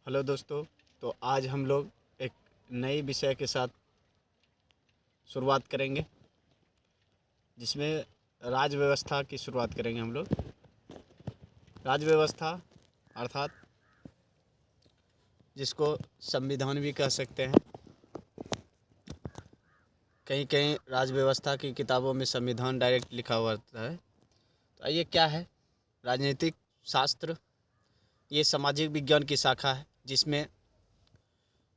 Hello दोस्तों। तो आज हम लोग एक नई विषय के साथ शुरुआत करेंगे, जिसमें राज्य व्यवस्था की शुरुआत करेंगे हम लोग। राज्य व्यवस्था अर्थात जिसको संविधान भी कह सकते हैं। कहीं कहीं राज्य व्यवस्था की किताबों में संविधान डायरेक्ट लिखा हुआ होता है। तो ये क्या है? राजनीतिक शास्त्र ये सामाजिक विज्ञान की शाखा है, जिसमें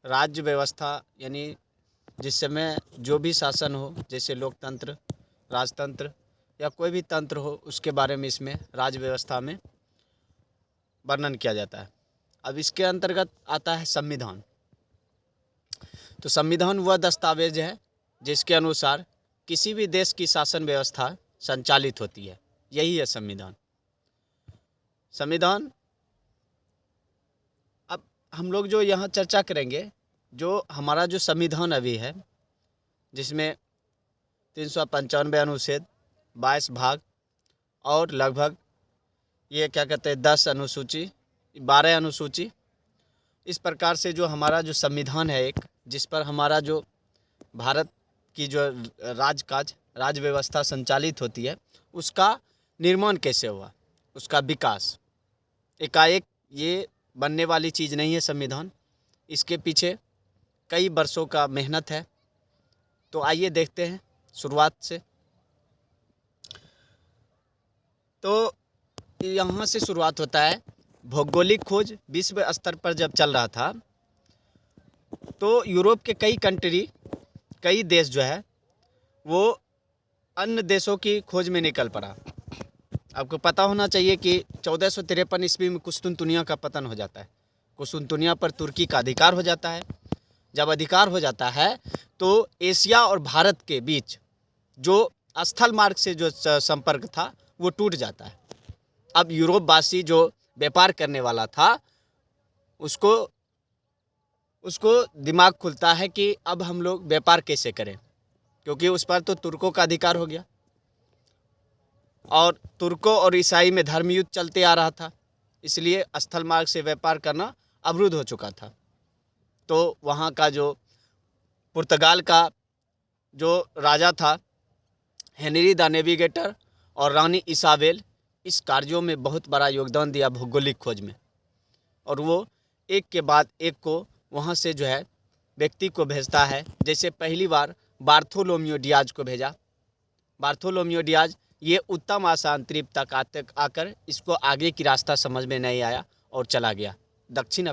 राज्य व्यवस्था यानी जिस समय जो भी शासन हो, जैसे लोकतंत्र, राजतंत्र या कोई भी तंत्र हो, उसके बारे में इसमें राज्य व्यवस्था में वर्णन किया जाता है। अब इसके अंतर्गत आता है संविधान। तो संविधान वह दस्तावेज है जिसके अनुसार किसी भी देश की शासन व्यवस्था संचालित होती है। यही है संविधान। संविधान अब हम लोग जो यहाँ चर्चा करेंगे, जो हमारा जो संविधान अभी है, जिसमें 395 अनुच्छेद, 22 भाग और लगभग ये क्या कहते हैं 10 अनुसूची, 12 अनुसूची, इस प्रकार से जो हमारा जो संविधान है एक, जिस पर हमारा जो भारत की जो राज्य व्यवस्था संचालित होती है, उसका निर्माण कैसे हुआ, उसका विकास। एकाएक ये बनने वाली चीज़ नहीं है संविधान। इसके पीछे कई वर्षों का मेहनत है। तो आइए देखते हैं शुरुआत से। तो यहाँ से शुरुआत होता है। भौगोलिक खोज विश्व स्तर पर जब चल रहा था, तो यूरोप के कई देश जो है वो अन्य देशों की खोज में निकल पड़ा। आपको पता होना चाहिए कि 1453 ईस्वी में कुस्तुनतुनिया का पतन हो जाता है। कुस्तुनतुनिया पर तुर्की का अधिकार हो जाता है। जब अधिकार हो जाता है तो एशिया और भारत के बीच जो स्थल मार्ग से जो संपर्क था वो टूट जाता है। अब यूरोपवासी जो व्यापार करने वाला था, उसको दिमाग खुलता है कि अब हम लोग व्यापार कैसे करें, क्योंकि उस पर तो तुर्कों का अधिकार हो गया और तुर्कों और ईसाई में धर्म युद्ध चलते आ रहा था, इसलिए स्थल मार्ग से व्यापार करना अवरुद्ध हो चुका था। तो वहाँ का जो पुर्तगाल का जो राजा था, हेनरी द नेविगेटर और रानी इसाबेल, इस कार्यों में बहुत बड़ा योगदान दिया भौगोलिक खोज में। और वो एक के बाद एक को वहाँ से जो है व्यक्ति को भेजता है। जैसे पहली बार बार्थोलोम्यू डियाज को भेजा। बार्थोलोम्यू डियाज ये उत्तम आसान द्वीप तक आकर इसको आगे की रास्ता समझ में नहीं आया और चला गया। दक्षिण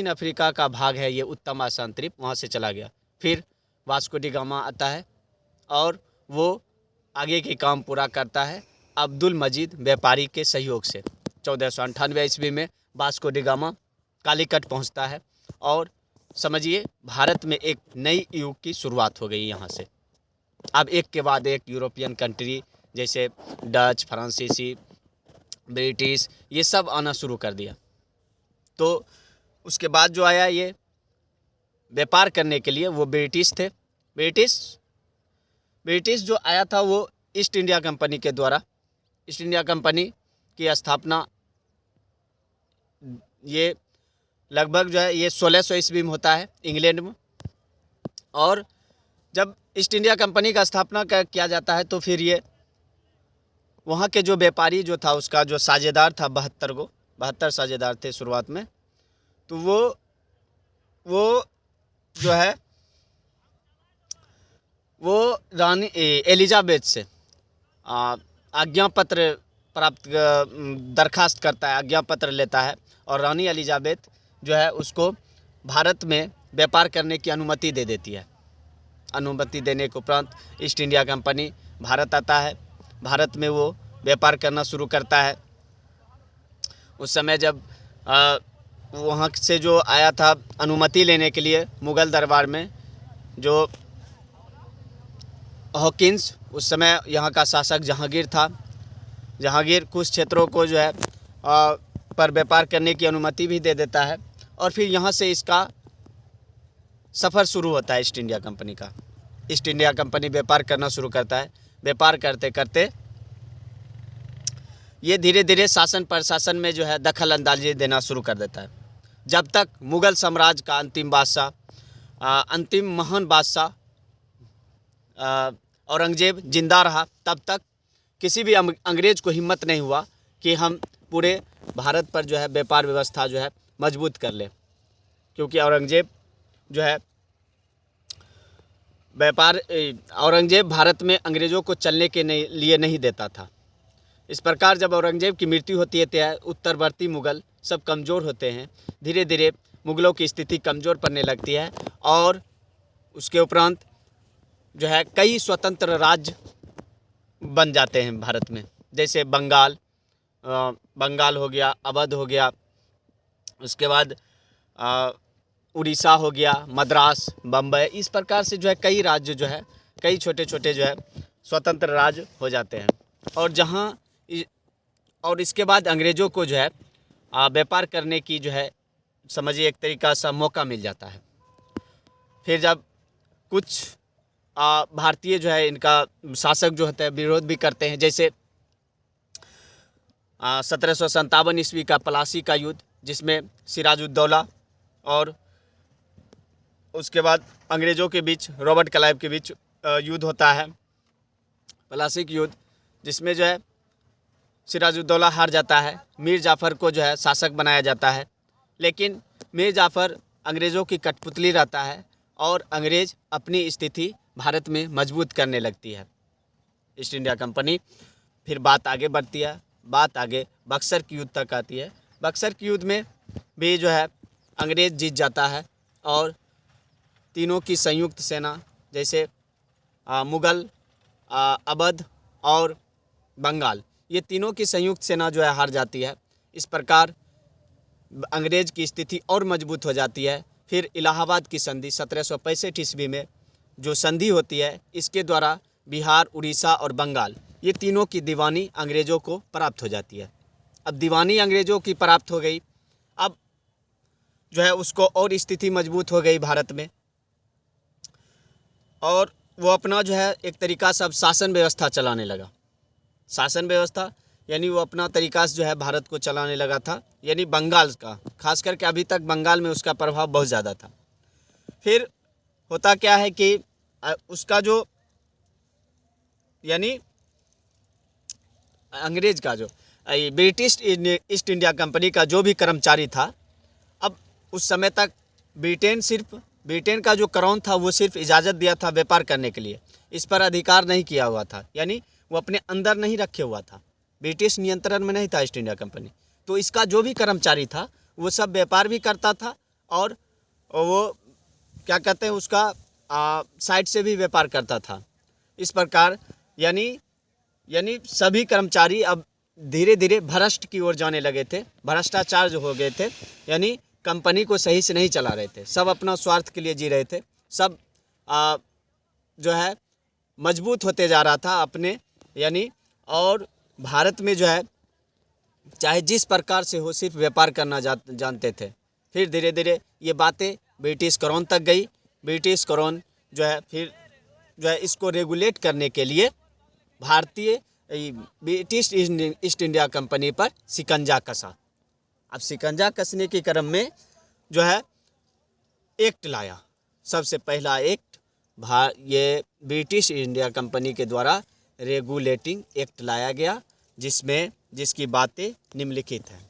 अफ्रीका का भाग है ये उत्तम आसान द्वीप, वहाँ से चला गया। फिर वास्को डी गामा आता है और वो आगे के काम पूरा करता है अब्दुल मजीद व्यापारी के सहयोग से। 1498 ईस्वी में वास्को डी गामा कालीकट पहुंचता है और समझिए भारत में एक नई युग की शुरुआत हो गई यहाँ से। अब एक के बाद एक यूरोपियन कंट्री जैसे डच, फ्रांसीसी, ब्रिटिश, ये सब आना शुरू कर दिया। तो उसके बाद जो आया ये व्यापार करने के लिए वो ब्रिटिश थे। ब्रिटिश जो आया था वो ईस्ट इंडिया कंपनी के द्वारा। ईस्ट इंडिया कंपनी की स्थापना ये लगभग जो है ये 1600 ईस्वी में होता है इंग्लैंड में। और जब ईस्ट इंडिया कंपनी का स्थापना किया जाता है तो फिर ये वहाँ के जो व्यापारी जो था, उसका जो साझेदार था 72 साझेदार थे शुरुआत में। तो वो जो है वो रानी एलिजाबेथ से आज्ञा पत्र प्राप्त दरखास्त करता है, आज्ञा पत्र लेता है और रानी एलिजाबेथ जो है उसको भारत में व्यापार करने की अनुमति दे देती है। अनुमति देने के उपरांत ईस्ट इंडिया कंपनी भारत आता है। भारत में वो व्यापार करना शुरू करता है। उस समय जब वहाँ से जो आया था अनुमति लेने के लिए मुग़ल दरबार में, जो हॉकिंस, उस समय यहाँ का शासक जहांगीर था। जहांगीर कुछ क्षेत्रों को जो है पर व्यापार करने की अनुमति भी दे देता है और फिर यहाँ से इसका सफ़र शुरू होता है ईस्ट इंडिया कंपनी का। ईस्ट इंडिया कंपनी व्यापार करना शुरू करता है। व्यापार करते करते ये धीरे धीरे शासन प्रशासन में जो है दखल अंदाजी देना शुरू कर देता है। जब तक मुग़ल साम्राज्य का अंतिम बादशाह, अंतिम महान बादशाह औरंगज़ेब जिंदा रहा, तब तक किसी भी अंग्रेज़ को हिम्मत नहीं हुआ कि हम पूरे भारत पर जो है व्यापार व्यवस्था जो है मजबूत कर ले, क्योंकि औरंगज़ेब जो है औरंगज़ेब भारत में अंग्रेज़ों को चलने के लिए नहीं देता था। इस प्रकार जब औरंगज़ेब की मृत्यु होती है तो उत्तरवर्ती मुग़ल सब कमज़ोर होते हैं। धीरे धीरे मुग़लों की स्थिति कमज़ोर पड़ने लगती है और उसके उपरांत जो है कई स्वतंत्र राज्य बन जाते हैं भारत में, जैसे बंगाल हो गया, अवध हो गया, उसके बाद उड़ीसा हो गया, मद्रास, बम्बई। इस प्रकार से जो है कई राज्य जो है, कई छोटे छोटे जो है स्वतंत्र राज्य हो जाते हैं। और इसके बाद अंग्रेज़ों को जो है व्यापार करने की जो है समझिए एक तरीका सा मौका मिल जाता है। फिर जब कुछ भारतीय जो है इनका शासक जो होते हैं विरोध भी करते हैं, जैसे 1757 ईस्वी का प्लासी का युद्ध, जिसमें सिराजुद्दौला और उसके बाद अंग्रेज़ों के बीच, रॉबर्ट क्लाइव के बीच युद्ध होता है, प्लासी युद्ध, जिसमें जो है सिराजुद्दौला हार जाता है। मीर जाफ़र को जो है शासक बनाया जाता है, लेकिन मीर जाफ़र अंग्रेज़ों की कठपुतली रहता है और अंग्रेज़ अपनी स्थिति भारत में मजबूत करने लगती है। ईस्ट इंडिया कंपनी फिर बात आगे बढ़ती है, बात आगे बक्सर की युद्ध तक आती है। बक्सर की युद्ध में भी जो है अंग्रेज़ जीत जाता है और तीनों की संयुक्त सेना, जैसे मुग़ल, अवध और बंगाल, ये तीनों की संयुक्त सेना जो है हार जाती है। इस प्रकार अंग्रेज़ की स्थिति और मजबूत हो जाती है। फिर इलाहाबाद की संधि 1765 ईस्वी में जो संधि होती है, इसके द्वारा बिहार, उड़ीसा और बंगाल, ये तीनों की दीवानी अंग्रेज़ों को प्राप्त हो जाती है। अब दीवानी अंग्रेज़ों की प्राप्त हो गई, अब जो है उसको और स्थिति मजबूत हो गई भारत में, और वो अपना जो है एक तरीका से अब शासन व्यवस्था चलाने लगा। शासन व्यवस्था यानी वो अपना तरीका से जो है भारत को चलाने लगा था, यानी बंगाल का, खास करके अभी तक बंगाल में उसका प्रभाव बहुत ज़्यादा था। फिर होता क्या है कि उसका जो यानी अंग्रेज़ का जो ब्रिटिश ईस्ट इंडिया कंपनी का जो भी कर्मचारी था, अब उस समय तक ब्रिटेन का जो क्राउन था वो सिर्फ इजाज़त दिया था व्यापार करने के लिए, इस पर अधिकार नहीं किया हुआ था, यानी वो अपने अंदर नहीं रखे हुआ था, ब्रिटिश नियंत्रण में नहीं था ईस्ट इंडिया कंपनी। तो इसका जो भी कर्मचारी था वो सब व्यापार भी करता था और वो क्या कहते हैं उसका साइड से भी व्यापार करता था। इस प्रकार यानी सभी कर्मचारी अब धीरे धीरे भ्रष्ट की ओर जाने लगे थे, भ्रष्टाचार जो हो गए थे, यानी कंपनी को सही से नहीं चला रहे थे, सब अपना स्वार्थ के लिए जी रहे थे, सब जो है मजबूत होते जा रहा था अपने, यानी और भारत में जो है चाहे जिस प्रकार से हो सिर्फ व्यापार करना जानते थे। फिर धीरे धीरे ये बातें ब्रिटिश क्राउन तक गई। ब्रिटिश क्राउन जो है फिर जो है इसको रेगुलेट करने के लिए ब्रिटिश ईस्ट इंडिया कंपनी पर शिकंजा कसा। अब शिकंजा कसने के क्रम में जो है एक्ट लाया, सबसे पहला एक्ट ये ब्रिटिश इंडिया कंपनी के द्वारा रेगुलेटिंग एक्ट लाया गया, जिसकी बातें निम्नलिखित हैं।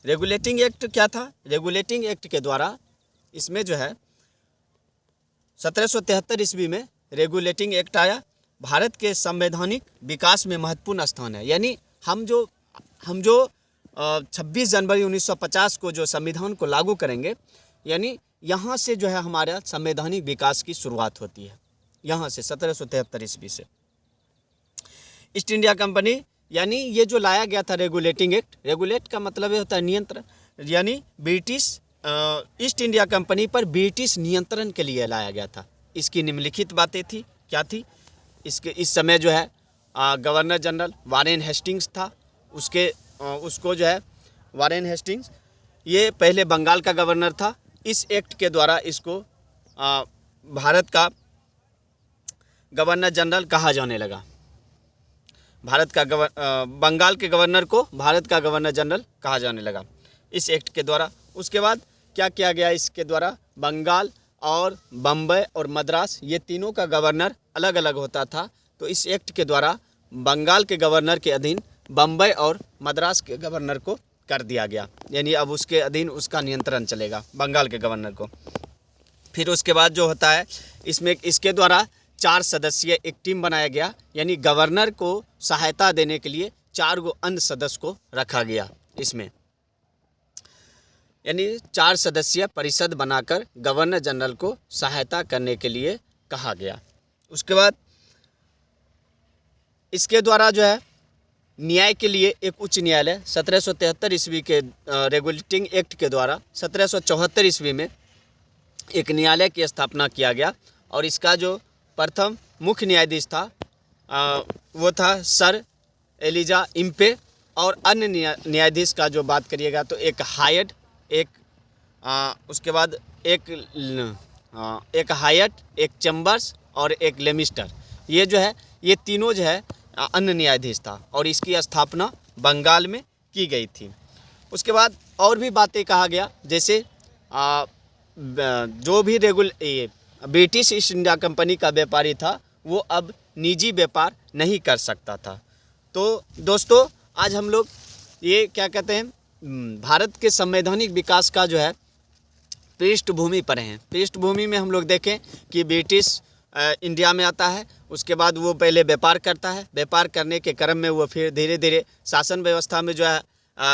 रेगुलेटिंग एक्ट क्या था? रेगुलेटिंग एक्ट के द्वारा इसमें जो है 1773 ईस्वी में रेगुलेटिंग एक्ट आया। भारत के संवैधानिक विकास में महत्वपूर्ण स्थान है, यानी हम जो 26 जनवरी 1950 को जो संविधान को लागू करेंगे, यानी यहाँ से जो है हमारा संवैधानिक विकास की शुरुआत होती है, यहाँ से 1773 ईस्वी से। ईस्ट इंडिया कंपनी यानी ये जो लाया गया था रेगुलेटिंग एक्ट, रेगुलेट का मतलब ये होता है नियंत्रण, यानी ब्रिटिश ईस्ट इंडिया कंपनी पर ब्रिटिश नियंत्रण के लिए लाया गया था। इसकी निम्नलिखित बातें थी, क्या थी? इस समय जो है गवर्नर जनरल वारेन हेस्टिंग्स था, उसको जो है वारेन हेस्टिंग्स, ये पहले बंगाल का गवर्नर था। इस एक्ट के द्वारा इसको भारत का गवर्नर जनरल कहा जाने लगा। बंगाल के गवर्नर को भारत का गवर्नर जनरल कहा जाने लगा इस एक्ट के द्वारा। उसके बाद क्या किया गया इसके द्वारा, बंगाल और बम्बई और मद्रास ये तीनों का गवर्नर अलग अलग होता था। तो इस एक्ट के द्वारा बंगाल के गवर्नर के अधीन बम्बई और मद्रास के गवर्नर को कर दिया गया, यानी अब उसके अधीन उसका नियंत्रण चलेगा बंगाल के गवर्नर को। फिर उसके बाद जो होता है इसमें इसके द्वारा 4 सदस्यीय एक टीम बनाया गया, यानी गवर्नर को सहायता देने के लिए 4 गो अन्य सदस्य को रखा गया इसमें, यानी 4 सदस्यीय परिषद बनाकर गवर्नर जनरल को सहायता करने के लिए कहा गया। उसके बाद इसके द्वारा जो है न्याय के लिए एक उच्च न्यायालय 1773 ईस्वी के रेगुलेटिंग एक्ट के द्वारा 1774 ईस्वी में एक न्यायालय की स्थापना किया गया। और इसका जो प्रथम मुख्य न्यायाधीश था वो था सर एलिजा इम्पे। और अन्य न्यायाधीश का जो बात करिएगा तो एक हायट, उसके बाद एक हायट, एक चैम्बर्स और एक लेमिस्टर, ये जो है ये तीनों जो है अन्य न्यायाधीश था और इसकी स्थापना बंगाल में की गई थी। उसके बाद और भी बातें कहा गया, जैसे जो भी ब्रिटिश ईस्ट इंडिया कंपनी का व्यापारी था वो अब निजी व्यापार नहीं कर सकता था। तो दोस्तों आज हम लोग ये क्या कहते हैं, भारत के संवैधानिक विकास का जो है पृष्ठभूमि पर हैं। पृष्ठभूमि में हम लोग देखें कि ब्रिटिश इंडिया में आता है, उसके बाद वो पहले व्यापार करता है, व्यापार करने के क्रम में वो फिर धीरे धीरे शासन व्यवस्था में जो है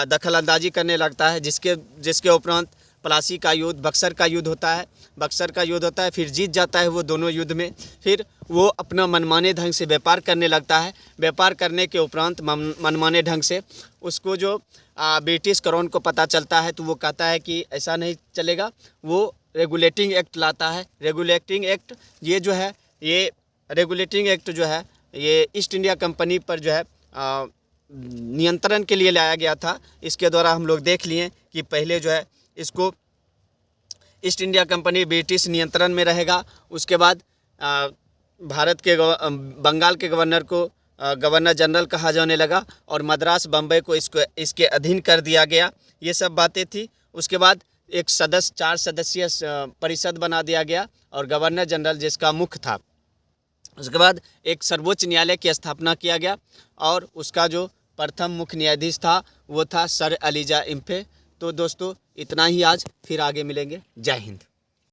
दखल अंदाजी करने लगता है, जिसके उपरांत प्लासी का युद्ध, बक्सर का युद्ध होता है, फिर जीत जाता है वो दोनों युद्ध में। फिर वो अपना मनमाने ढंग से व्यापार करने लगता है। व्यापार करने के उपरांत मनमाने ढंग से उसको जो ब्रिटिश क्राउन को पता चलता है तो वो कहता है कि ऐसा नहीं चलेगा, वो रेगुलेटिंग एक्ट लाता है। रेगुलेटिंग एक्ट ये रेगुलेटिंग एक्ट जो है ये ईस्ट इंडिया कंपनी पर जो है नियंत्रण के लिए लाया गया था। इसके द्वारा हम लोग देख लिए कि पहले जो है इसको ईस्ट इंडिया कंपनी ब्रिटिश नियंत्रण में रहेगा। उसके बाद बंगाल के गवर्नर को गवर्नर जनरल कहा जाने लगा और मद्रास बम्बई को इसके अधीन कर दिया गया। ये सब बातें थी। उसके बाद 4 सदस्यीय परिषद बना दिया गया और गवर्नर जनरल जिसका मुख्य था। उसके बाद एक सर्वोच्च न्यायालय की स्थापना किया गया और उसका जो प्रथम मुख्य न्यायाधीश था वो था सर एलिजा इम्फे। तो दोस्तों इतना ही आज, फिर आगे मिलेंगे। जय हिंद।